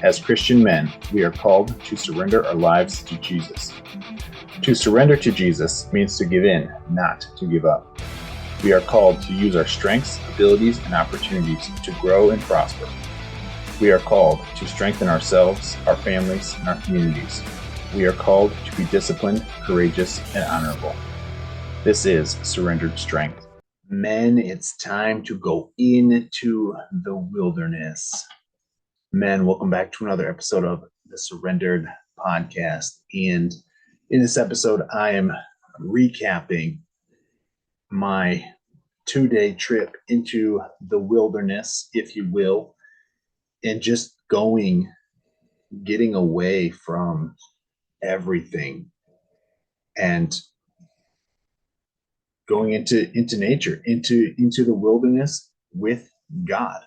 As Christian men, we are called to surrender our lives to Jesus. To surrender to Jesus means to give in, not to give up. We are called to use our strengths, abilities, and opportunities to grow and prosper. We are called to strengthen ourselves, our families, and our communities. We are called to be disciplined, courageous, and honorable. This is Surrendered Strength. Men, it's time to go into the wilderness. Men, welcome back to another episode of the Surrendered Podcast. And in this episode, I am recapping my 2-day trip into the wilderness, if you will, and just getting away from everything and going into nature, into the wilderness with God.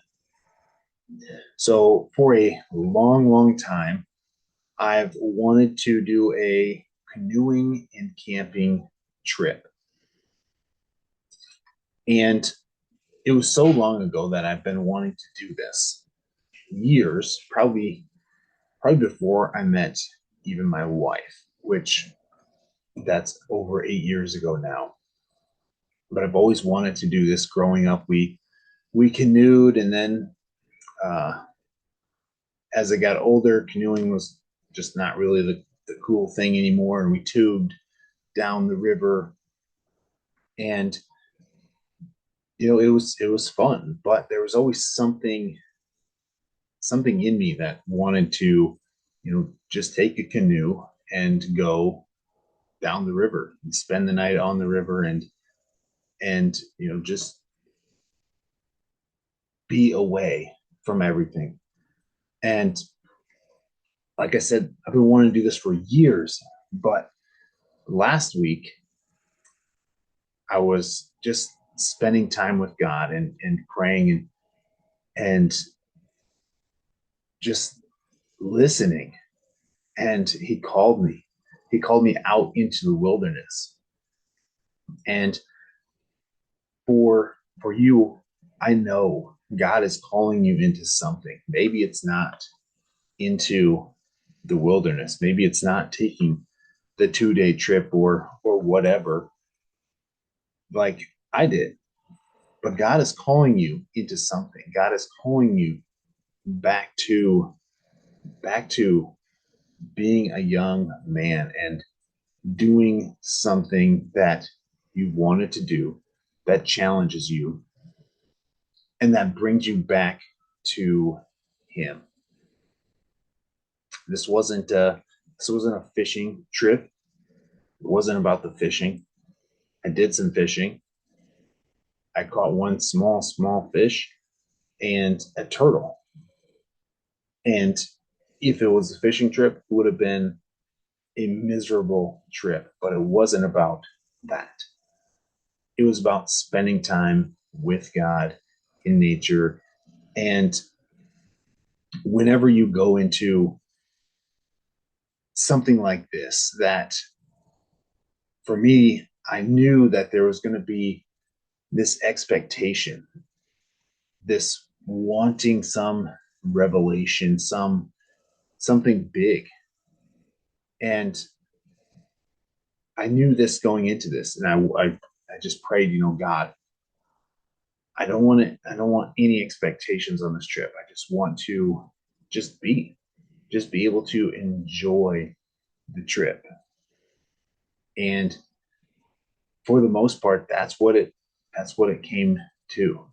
So for a long time, I've wanted to do a canoeing and camping trip. And it was so long ago that I've been wanting to do this. Years, probably before I met even my wife, which that's over 8 years ago now. But I've always wanted to do this. Growing up, we canoed, and then as I got older, canoeing was just not really the cool thing anymore, and we tubed down the river, and it was fun, but there was always something in me that wanted to just take a canoe and go down the river and spend the night on the river and just be away from everything. And like I said, I've been wanting to do this for years, but last week I was just spending time with God and praying and just listening. And he called me out into the wilderness. And for you, I know God is calling you into something. Maybe it's not into the wilderness. Maybe it's not taking the 2-day trip or whatever, like I did. But God is calling you into something. God is calling you back to being a young man and doing something that you wanted to do, that challenges you, and that brings you back to him. This wasn't a fishing trip. It wasn't about the fishing. I did some fishing. I caught one small fish and a turtle. And if it was a fishing trip, it would have been a miserable trip, but it wasn't about that. It was about spending time with God in nature. And whenever you go into something like this, that for me, I knew that there was going to be this expectation, this wanting some revelation, something big. And I knew this going into this, and I just prayed, God, I don't want any expectations on this trip. I just want to just be able to enjoy the trip. And for the most part, that's what it came to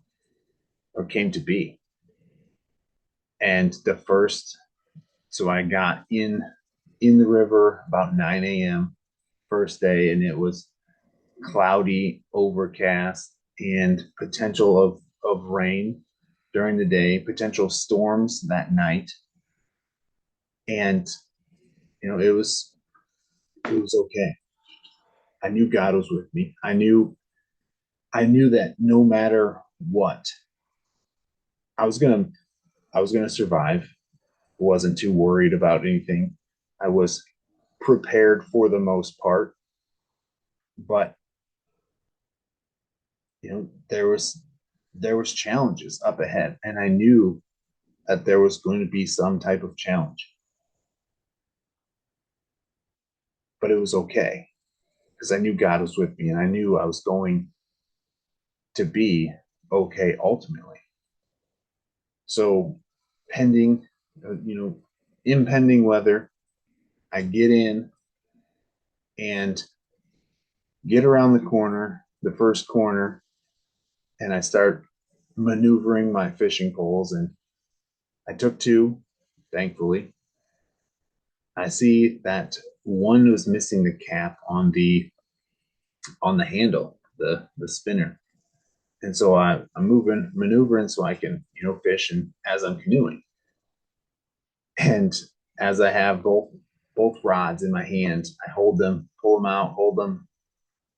be. And so I got in the river about 9 a.m. first day, and it was cloudy, overcast, and potential of rain during the day, potential storms that night. And it was okay. I knew God was with me. I knew that no matter what, I was gonna survive. Wasn't too worried about anything. I was prepared for the most part, but there was challenges up ahead, and I knew that there was going to be some type of challenge. But it was okay because I knew God was with me and I knew I was going to be okay ultimately. So, pending, impending weather, I get in and get around the corner, the first corner, and I start maneuvering my fishing poles. And I took two, thankfully. I see that one was missing the cap on the handle, the spinner. And so I'm moving, maneuvering so I can, fish and as I'm canoeing. And as I have both rods in my hands, I hold them, pull them out, hold them,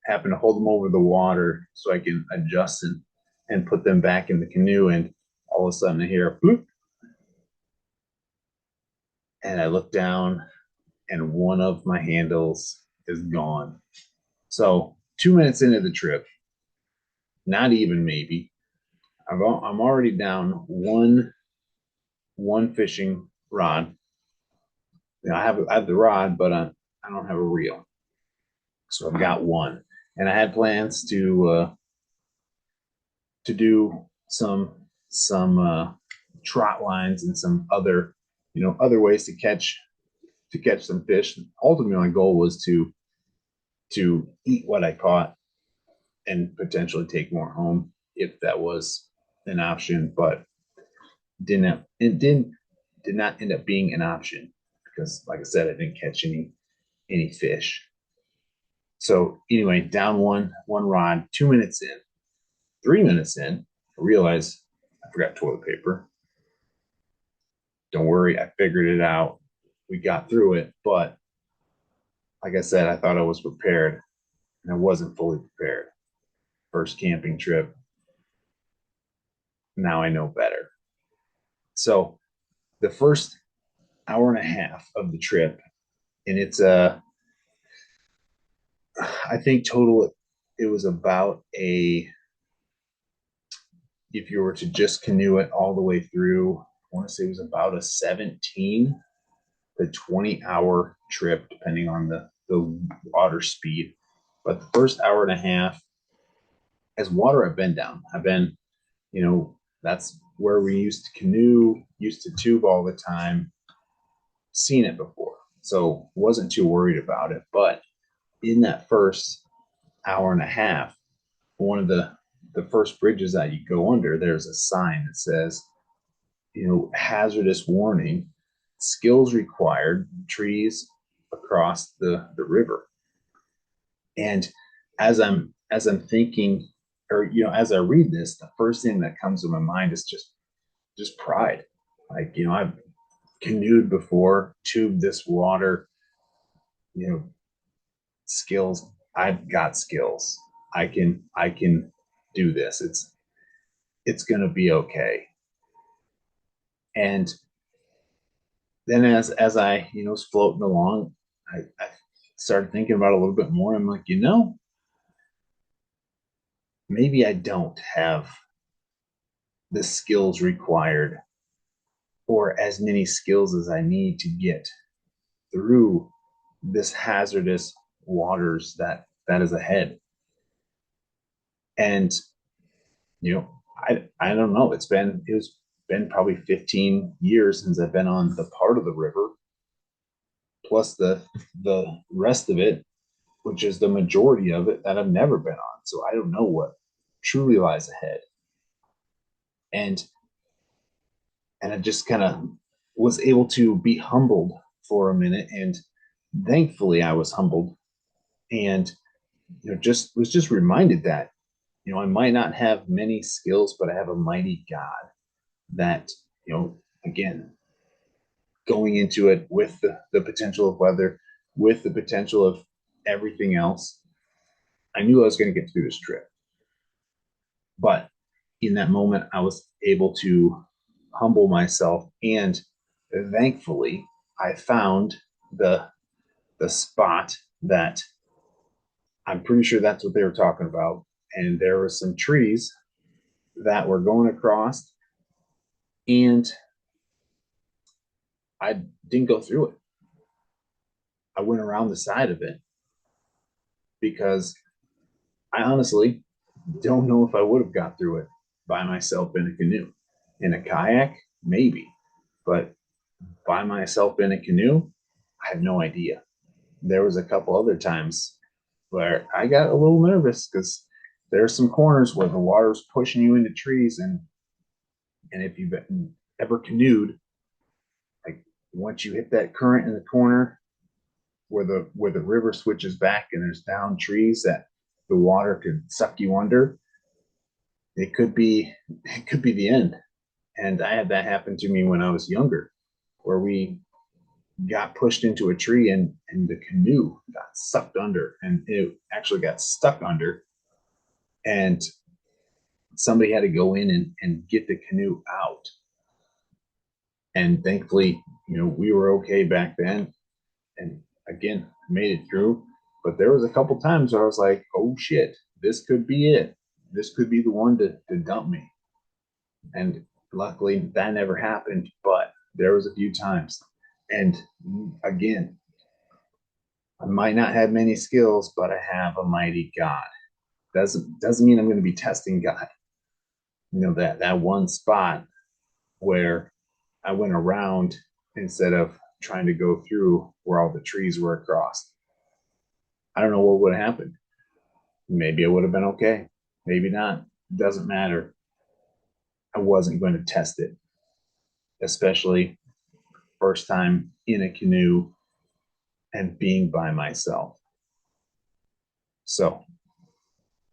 happen to hold them over the water so I can adjust and put them back in the canoe. And all of a sudden I hear a bloop, and I look down and one of my handles is gone. So 2 minutes into the trip, not even maybe, I'm already down one fishing rod. I have the rod, but I don't have a reel, so I've got one. And I had plans to do some trot lines and some other ways to catch some fish. Ultimately, my goal was to eat what I caught and potentially take more home if that was an option, but did not end up being an option because, like I said, I didn't catch any fish. So anyway, down one rod, 2 minutes in, 3 minutes in, I realized I forgot toilet paper. Don't worry, I figured it out. We got through it, but like I said, I thought I was prepared and I wasn't fully prepared. First camping trip. Now I know better. So the first hour and a half of the trip, and it's I think total it was about a if you were to just canoe it all the way through, I want to say it was about a 17 to 20-hour trip, depending on the water speed. But the first hour and a half, as water I've been down, that's where we used to canoe, used to tube all the time, seen it before. So wasn't too worried about it. But in that first hour and a half, one of the first bridges that you go under, there's a sign that says, hazardous warning, skills required, trees across the river. And as I'm thinking, or as I read this, the first thing that comes to my mind is just pride. Like, I've canoed before, tubed this water, you know, skills. I've got skills. I can do this. It's gonna be okay. And then as I was floating along, I started thinking about it a little bit more. I'm like, maybe I don't have the skills required or as many skills as I need to get through this hazardous waters that is ahead. And I don't know. It's been probably 15 years since I've been on the part of the river, plus the rest of it, which is the majority of it that I've never been on. So I don't know what truly lies ahead. And I just kind of was able to be humbled for a minute, and thankfully I was humbled, and just reminded that I might not have many skills, but I have a mighty God that again, going into it with the potential of weather, with the potential of everything else, I knew I was going to get through this trip. But in that moment, I was able to humble myself, and thankfully, I found the spot that I'm pretty sure that's what they were talking about. And there were some trees that were going across, and I didn't go through it. I went around the side of it because I honestly don't know if I would have got through it by myself in a canoe. In a kayak, maybe, but by myself in a canoe, I have no idea. There was a couple other times where I got a little nervous because there's some corners where the water's pushing you into trees, and if you've ever canoed, like once you hit that current in the corner where the river switches back and there's down trees that the water could suck you under, it could be the end. And I had that happen to me when I was younger, where we got pushed into a tree and the canoe got sucked under and it actually got stuck under. And somebody had to go in and get the canoe out. And thankfully, we were okay back then. And again, made it through. But there was a couple times where I was like, oh shit, this could be it. This could be the one to dump me. And luckily that never happened, but there was a few times. And again, I might not have many skills, but I have a mighty God. Doesn't mean I'm going to be testing God. That one spot where I went around instead of trying to go through where all the trees were across. I don't know what would have happened. Maybe it would have been okay. Maybe not. Doesn't matter. I wasn't going to test it, especially first time in a canoe and being by myself. So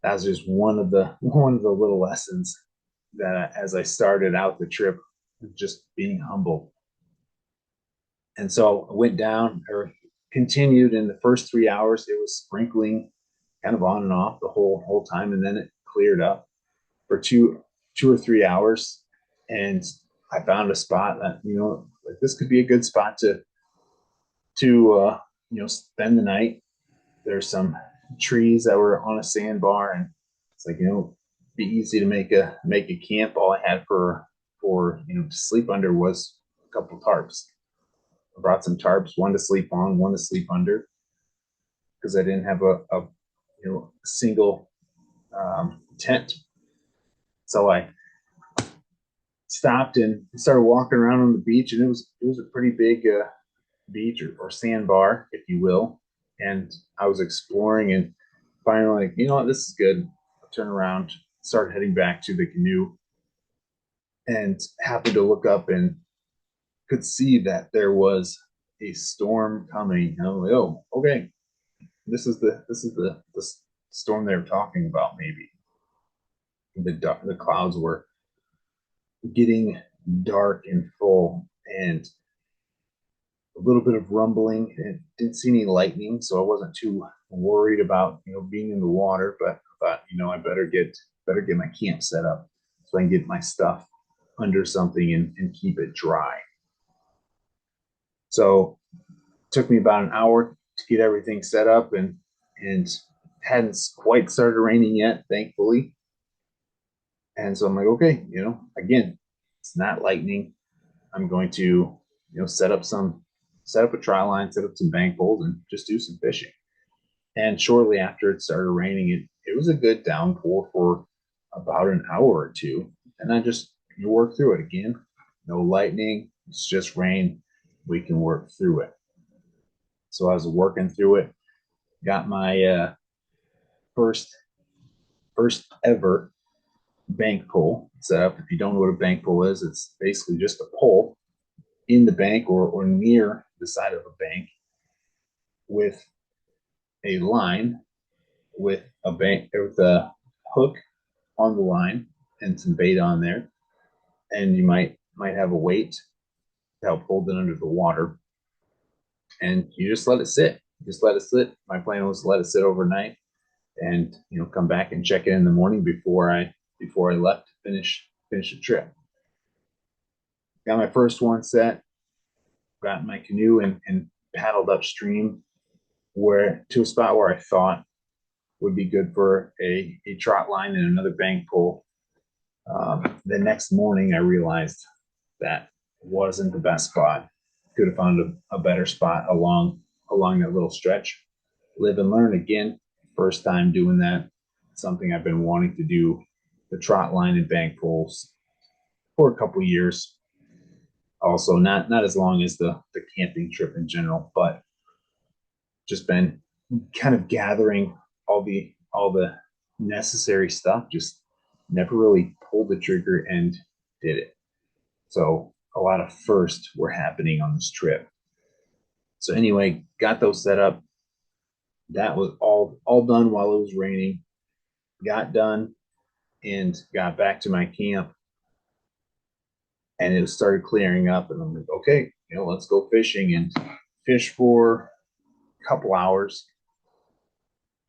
that's just one of the little lessons that as I started out the trip, just being humble. And so I went down or continued in the first 3 hours. It was sprinkling kind of on and off the whole time, and then it cleared up for two or 3 hours, and I found a spot that like this could be a good spot to spend the night. There's some trees that were on a sandbar, and it's like be easy to make a camp. All I had for to sleep under was a couple tarps. I brought some tarps, one to sleep on, one to sleep under, because I didn't have a single tent. So I stopped and started walking around on the beach, and it was a pretty big beach or sandbar, if you will. And I was exploring and finally, like, what, this is good. I'll turn around, start heading back to the canoe, and happened to look up and could see that there was a storm coming. And I was like, oh, okay, this is the storm they were talking about. Maybe the clouds were getting dark and full, and a little bit of rumbling. And didn't see any lightning, so I wasn't too worried about being in the water. But I thought, I better get my camp set up so I can get my stuff under something and keep it dry. So it took me about an hour to get everything set up, and hadn't quite started raining yet, thankfully. And so I'm like, okay, again, it's not lightning. I'm going to, set up a try line, set up some bank poles, and just do some fishing. And shortly after it started raining, it was a good downpour for about an hour or two. And I just work through it again. No lightning, it's just rain. We can work through it. So I was working through it, got my first first ever bank pole set up. If you don't know what a bank pole is, it's basically just a pole in the bank or near the side of a bank with a line with a hook on the line and some bait on there, and you might have a weight to help hold it under the water, and you just let it sit. Just let it sit. My plan was to let it sit overnight, and come back and check it in the morning before I left to finish the trip. Got my first one set, got in my canoe and paddled upstream where to a spot where I thought would be good for a trot line and another bank pole. The next morning, I realized that wasn't the best spot. could have found a better spot along that little stretch. Live and learn again. First time doing that. Something I've been wanting to do. The trot line and bank poles for a couple years. Also, not as long as the camping trip in general, but just been kind of gathering all the necessary stuff. Just never really pulled the trigger and did it. So a lot of firsts were happening on this trip. So anyway, got those set up. That was all done while it was raining. Got done and got back to my camp, and it started clearing up. And I'm like, okay, let's go fishing, and fish for a couple hours,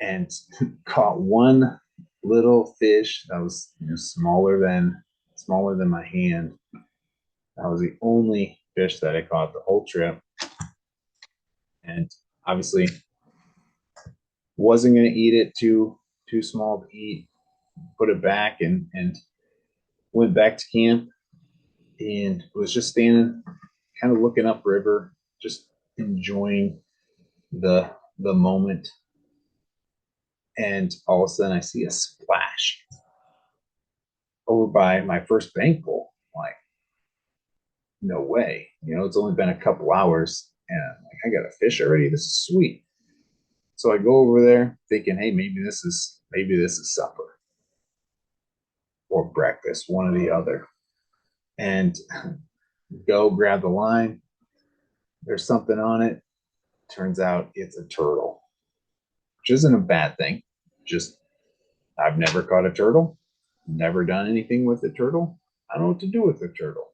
and caught one little fish that was smaller than my hand. That was the only fish that I caught the whole trip, and obviously wasn't going to eat it. Too small to eat. Put it back and went back to camp and was just standing, kind of looking upriver, just enjoying the moment. And all of a sudden, I see a splash over by my first bank pole. Like, no way. It's only been a couple hours, and like, I got a fish already. This is sweet. So I go over there thinking, hey, maybe this is supper or breakfast, one or the other. And go grab the line. There's something on it. Turns out it's a turtle, which isn't a bad thing. Just I've never caught a turtle, never done anything with a turtle. I don't know what to do with a turtle.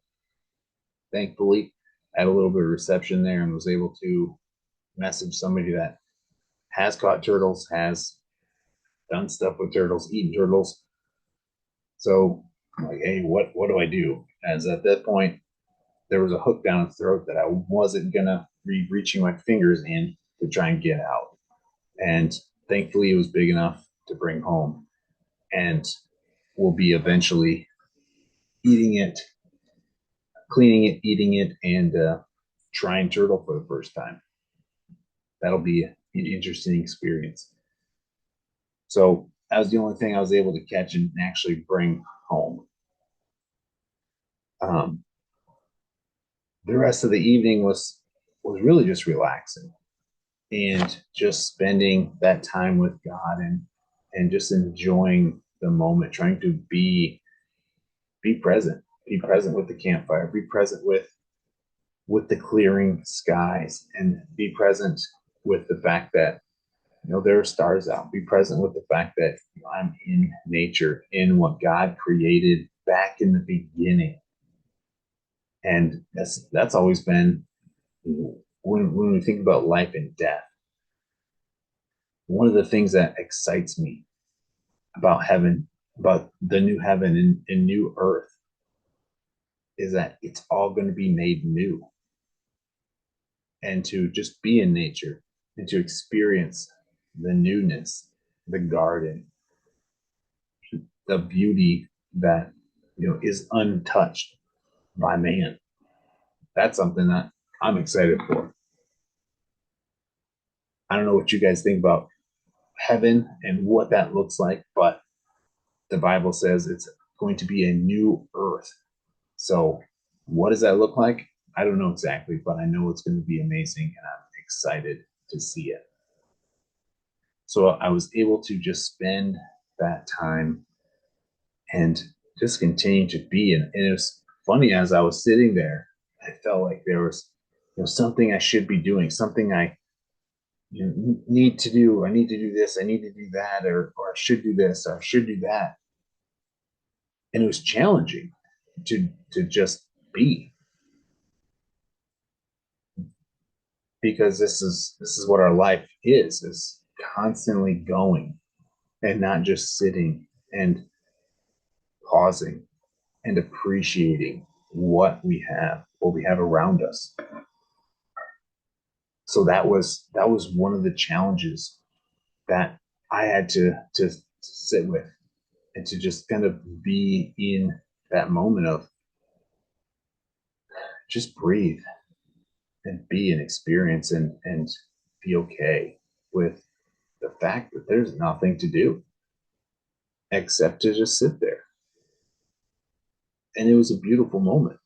Thankfully, I had a little bit of reception there and was able to message somebody that has caught turtles, has done stuff with turtles, eaten turtles. So I'm like, hey, what do I do? As at that point, there was a hook down his throat that I wasn't gonna be reaching my fingers in to try and get out. And thankfully, it was big enough to bring home, and we'll be eventually eating it, cleaning it, eating it, and trying turtle for the first time. That'll be an interesting experience. So that was the only thing I was able to catch and actually bring home. Um, the rest of the evening was really just relaxing and just spending that time with God and just enjoying the moment, trying to be present with the campfire, be present with the clearing skies, and be present with the fact that there are stars out. Be present with the fact that I'm in nature, in what God created back in the beginning, and that's always been when we think about life and death. One of the things that excites me about heaven, about the new heaven and new earth, is that it's all going to be made new, and to just be in nature and to experience the newness, the garden, the beauty that is untouched by man. That's something that I'm excited for. I don't know what you guys think about heaven and what that looks like, but the Bible says it's going to be a new earth. So, what does that look like? I don't know exactly, but I know it's going to be amazing, and I'm excited to see it. So, I was able to just spend that time and just continue to be. And it was funny, as I was sitting there, I felt like there was something I should be doing, something I need to do. I need to do this. I need to do that, or I should do this, or I should do that. And it was challenging to just be, because this is what our life is constantly going and not just sitting and pausing and appreciating what we have around us. So that was one of the challenges that I had to sit with, and to just kind of be in that moment of just breathe, and be and experience and be okay with the fact that there's nothing to do except to just sit there. And it was a beautiful moment.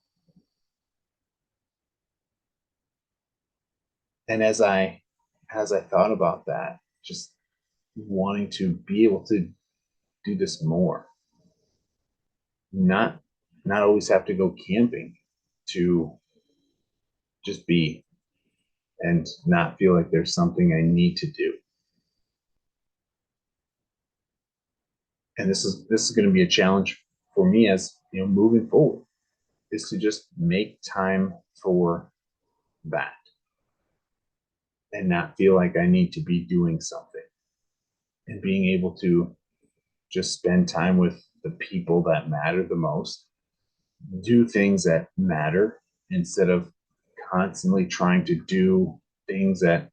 And as I thought about that, just wanting to be able to do this more, not not always have to go camping, to just be and not feel like there's something I need to do. And this is going to be a challenge for me, as moving forward, is to just make time for that and not feel like I need to be doing something, and being able to just spend time with the people that matter the most, do things that matter instead of constantly trying to do things that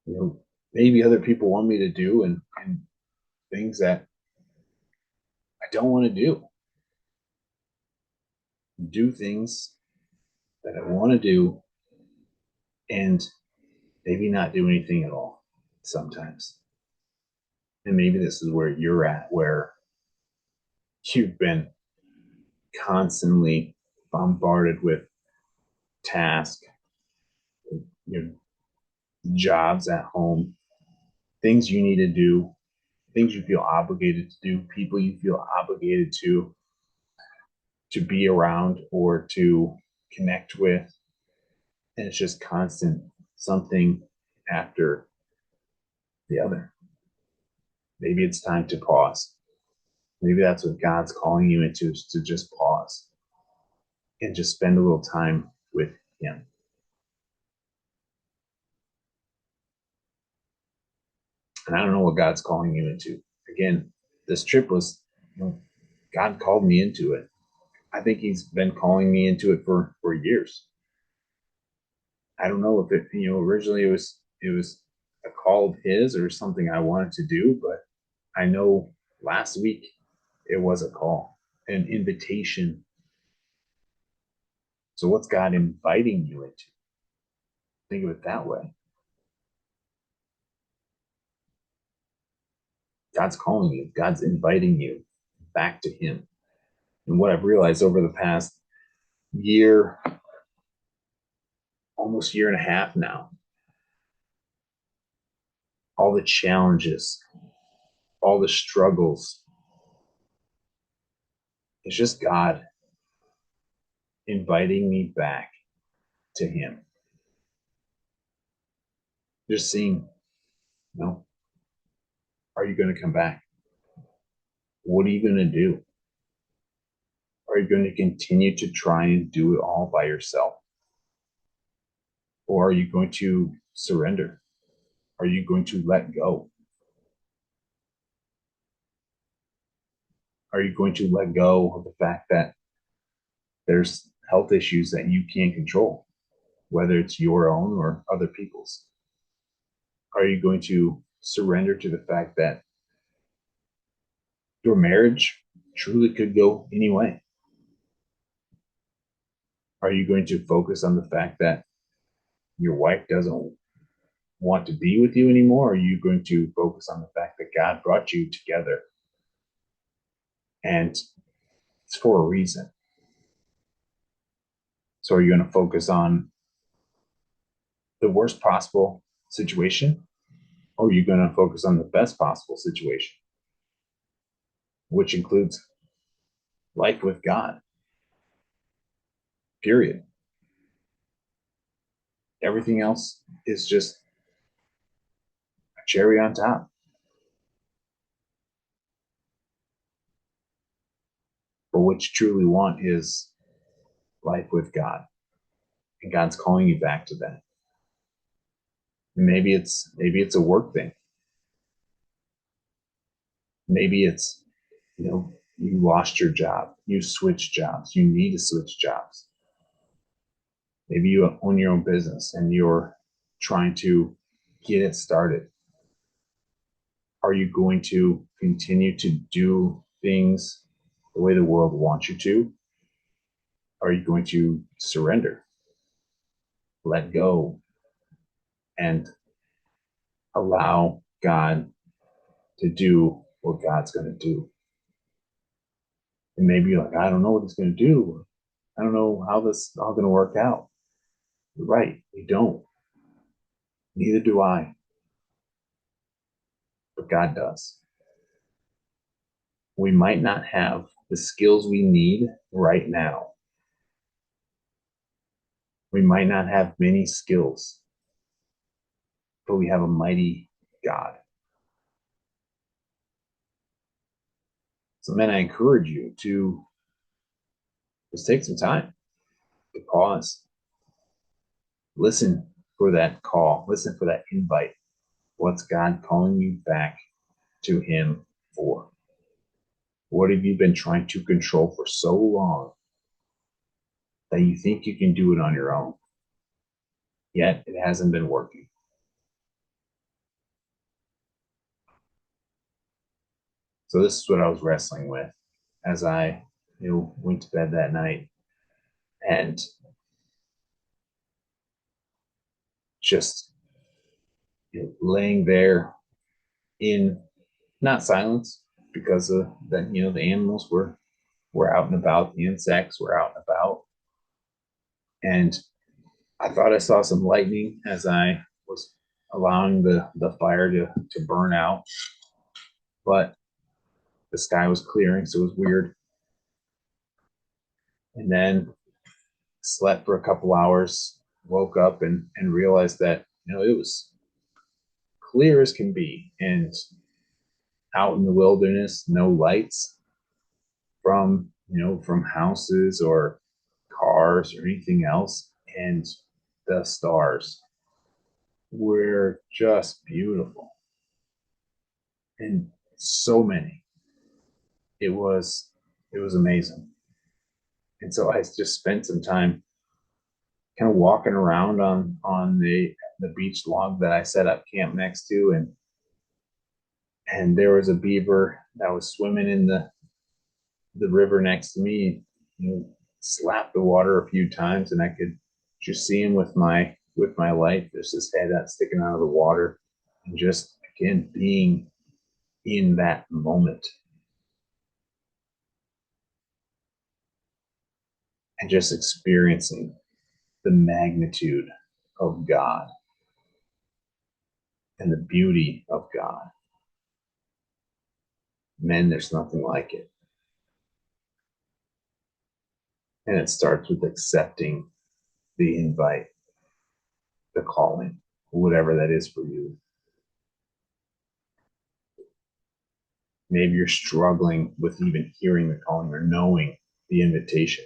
you know maybe other people want me to do, and things that I don't want to do things that I want to do, and maybe not do anything at all sometimes. And maybe this is where you're at, where you've been constantly bombarded with tasks, your jobs at home, things you need to do, things you feel obligated to do, people you feel obligated to be around or to connect with. And it's just constant, something after the other. Maybe it's time to pause. Maybe that's what God's calling you into, is to just pause and just spend a little time with Him. And I don't know what God's calling you into. Again, this trip was, God called me into it. I think He's been calling me into it for years. I don't know if it, originally it was a call of His or something I wanted to do, but I know last week it was a call, an invitation. So what's God inviting you into? Think of it that way. God's calling you. God's inviting you back to Him. And what I've realized over the past year, almost year and a half now, all the challenges, all the struggles, it's just God inviting me back to Him. Just seeing, are you going to come back? What are you going to do? Are you going to continue to try and do it all by yourself? Or are you going to surrender? Are you going to let go? Are you going to let go of the fact that there's health issues that you can't control, whether it's your own or other people's? Are you going to surrender to the fact that your marriage truly could go any way? Are you going to focus on the fact that your wife doesn't want to be with you anymore? Or are you going to focus on the fact that God brought you together and it's for a reason? So are you going to focus on the worst possible situation, or are you going to focus on the best possible situation, which includes life with God, period? Everything else is just a cherry on top. But what you truly want is life with God. And God's calling you back to that. And maybe it's a work thing. Maybe it's, you lost your job, you switched jobs, you need to switch jobs. Maybe you own your own business and you're trying to get it started. Are you going to continue to do things the way the world wants you to? Are you going to surrender? let go and allow God to do what God's going to do. And maybe you're like, I don't know what He's going to do. I don't know how this is all going to work out. You're right, we don't. Neither do I, but God does. We might not have the skills we need right now. We might not have many skills, but we have a mighty God. So, man, I encourage you to just take some time to pause, listen for that call, listen for that invite. What's God calling you back to Him for? What have you been trying to control for so long that you think you can do it on your own? Yet it hasn't been working. So this is what I was wrestling with as I went to bed that night, and just laying there in not silence, because of that, the animals were out and about, the insects were out and about, and I thought I saw some lightning as I was allowing the fire to burn out, but the sky was clearing, so it was weird. And then slept for a couple hours, woke up and realized that it was clear as can be, and out in the wilderness, no lights from houses or cars or anything else, and the stars were just beautiful, and so many. It was amazing. And so I just spent some time kind of walking around on the beach log that I set up camp next to, and there was a beaver that was swimming in the river next to me. Slapped the water a few times, and I could just see him with my light. There's his head that's sticking out of the water, and just again being in that moment and just experiencing the magnitude of God and the beauty of God. Man, there's nothing like it. And it starts with accepting the invite, the calling, whatever that is for you. Maybe you're struggling with even hearing the calling or knowing the invitation.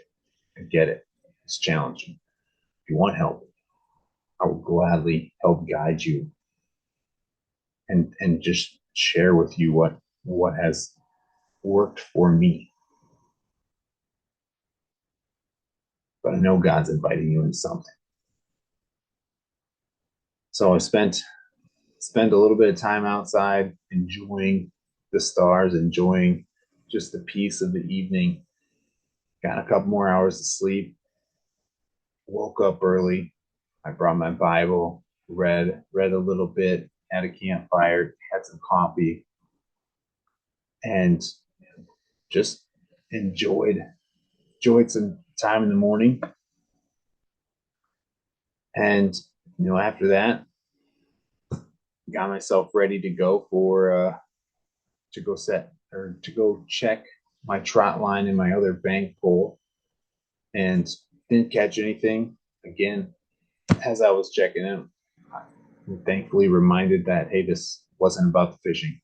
I get it. It's challenging. If you want help, I will gladly help guide you and just share with you what has worked for me. But I know God's inviting you in something. So I spent a little bit of time outside, enjoying the stars, enjoying just the peace of the evening. Got a couple more hours of sleep. Woke up early. I brought my Bible, read a little bit, had a campfire, had some coffee, and just enjoyed some time in the morning. And after that, got myself ready to go for to go check my trot line and my other bank pole, and didn't catch anything. Again, as I was checking in, I'm thankfully reminded that, hey, this wasn't about the fishing.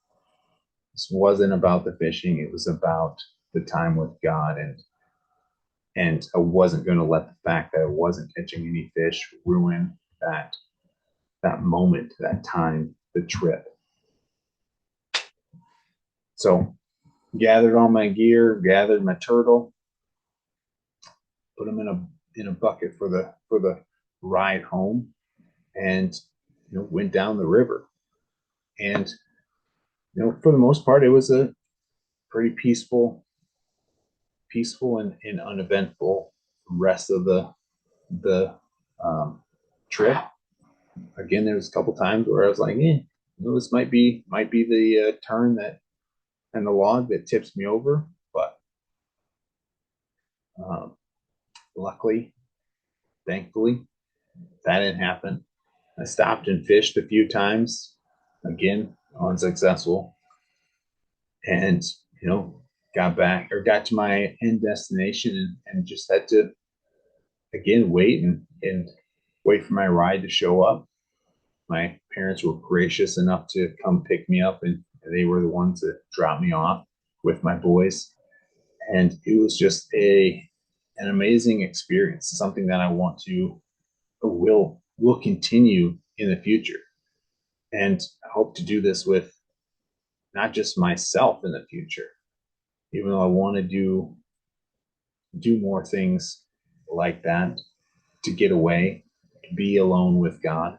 This wasn't about the fishing. It was about the time with God, and I wasn't going to let the fact that I wasn't catching any fish ruin that moment, that time, the trip. So gathered all my gear, gathered my turtle, put them in a bucket for the ride home, and went down the river. And for the most part, it was a pretty peaceful and uneventful rest of the trip, again, there was a couple times where I was like, this might be the turn that and the log that tips me over. But um, luckily, thankfully, that didn't happen. I stopped and fished a few times, again, unsuccessful, and got to my end destination and just had to again wait and wait for my ride to show up. My parents were gracious enough to come pick me up, and they were the ones that dropped me off with my boys. And it was just an amazing experience, something that I want to will continue in the future. And I hope to do this with not just myself in the future, even though I want to do more things like that, to get away, to be alone with God,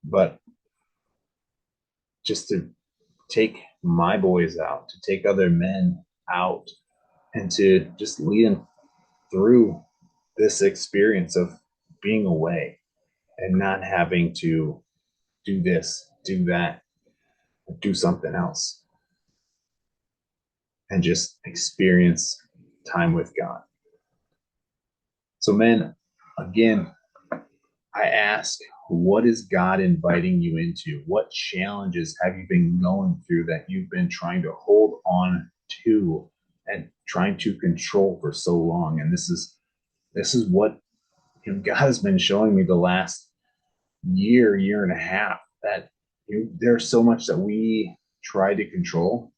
but just to take my boys out, to take other men out, and to just lead them through this experience of being away and not having to do this, do that, do something else, and just experience time with God. So, men, again, I ask, what is God inviting you into? What challenges have you been going through that you've been trying to hold on to and trying to control for so long? And this is what God has been showing me the last year and a half, that there's so much that we try to control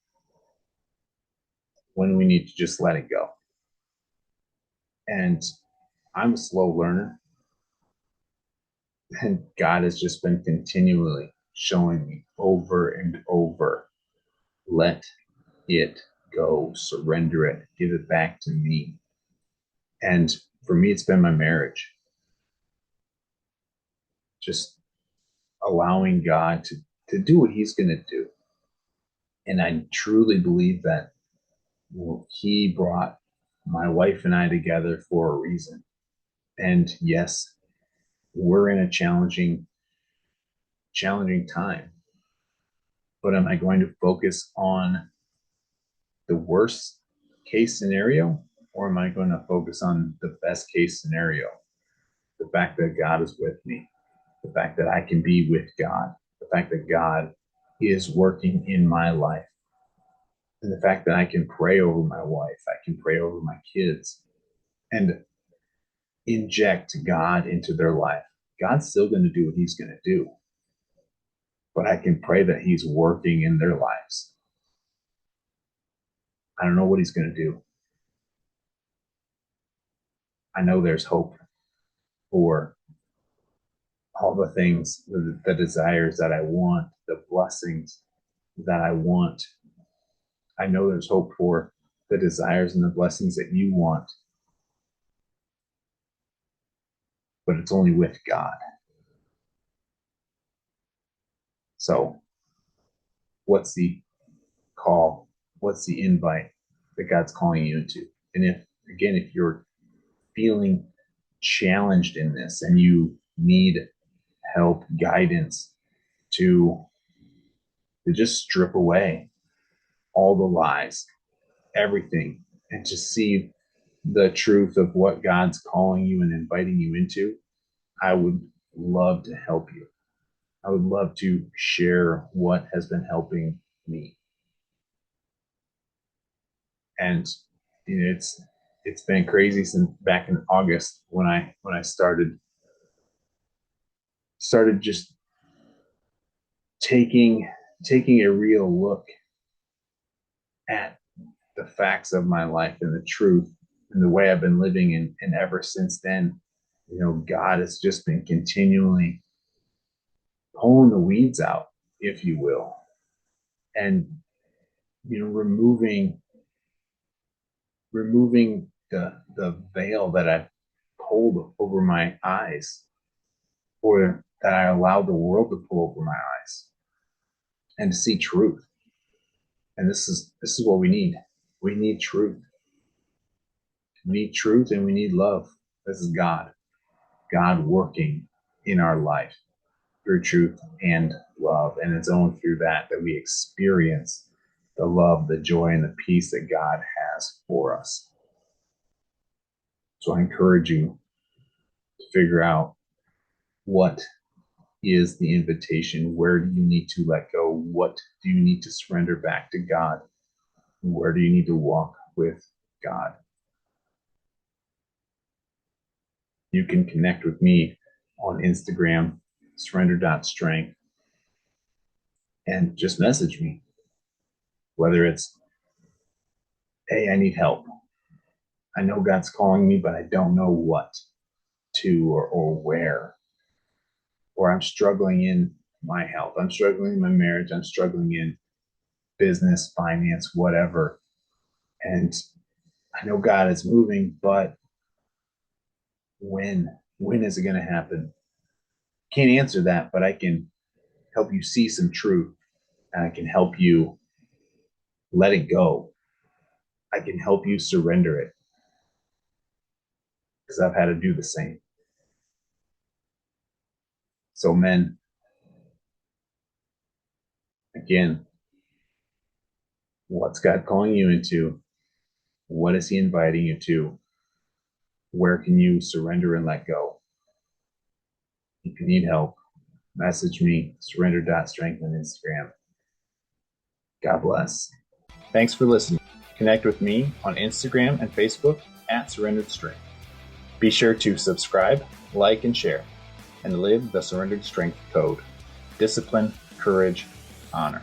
when we need to just let it go. And I'm a slow learner, and God has just been continually showing me over and over, let it go, surrender it, give it back to me. And for me, it's been my marriage, just allowing God to do what he's going to do. And I truly believe that he brought my wife and I together for a reason. And yes, we're in a challenging time. But am I going to focus on the worst case scenario, or am I going to focus on the best case scenario? The fact that God is with me, the fact that I can be with God, the fact that God is working in my life, and the fact that I can pray over my wife, I can pray over my kids, and inject God into their life. God's still going to do what he's going to do, but I can pray that he's working in their lives. I don't know what he's going to do. I know there's hope for all the things, the desires that I want, the blessings that I want. I know there's hope for the desires and the blessings that you want, but it's only with God. So, what's the call? What's the invite that God's calling you into? And if you're feeling challenged in this and you need help, guidance to just strip away all the lies, everything, and to see the truth of what God's calling you and inviting you into, I would love to help you. I would love to share what has been helping me. And it's been crazy since back in August when I started just taking a real look at the facts of my life and the truth and the way I've been living. And ever since then, God has just been continually pulling the weeds out, if you will, and removing the veil that I've pulled over my eyes, or that I allowed the world to pull over my eyes, and to see truth. And this is what we need. We need truth. We need truth, and we need love. This is God working in our life through truth and love. And it's only through that we experience the love, the joy, and the peace that God has for us. So I encourage you to figure out what is the invitation. Where do you need to let go? What do you need to surrender back to God? Where do you need to walk with God? You can connect with me on Instagram, surrender.strength, and just message me. Whether it's, hey, I need help. I know God's calling me, but I don't know what to or where. Or I'm struggling in my health. I'm struggling in my marriage. I'm struggling in business, finance, whatever. And I know God is moving, but when? When is it going to happen? Can't answer that, but I can help you see some truth, and I can help you let it go. I can help you surrender it, because I've had to do the same. So, men, again, what's God calling you into? What is He inviting you to? Where can you surrender and let go? If you need help, message me, surrender.strength on Instagram. God bless. Thanks for listening. Connect with me on Instagram and Facebook at Surrendered Strength. Be sure to subscribe, like, and share, and live the Surrendered Strength Code. Discipline, courage, honor.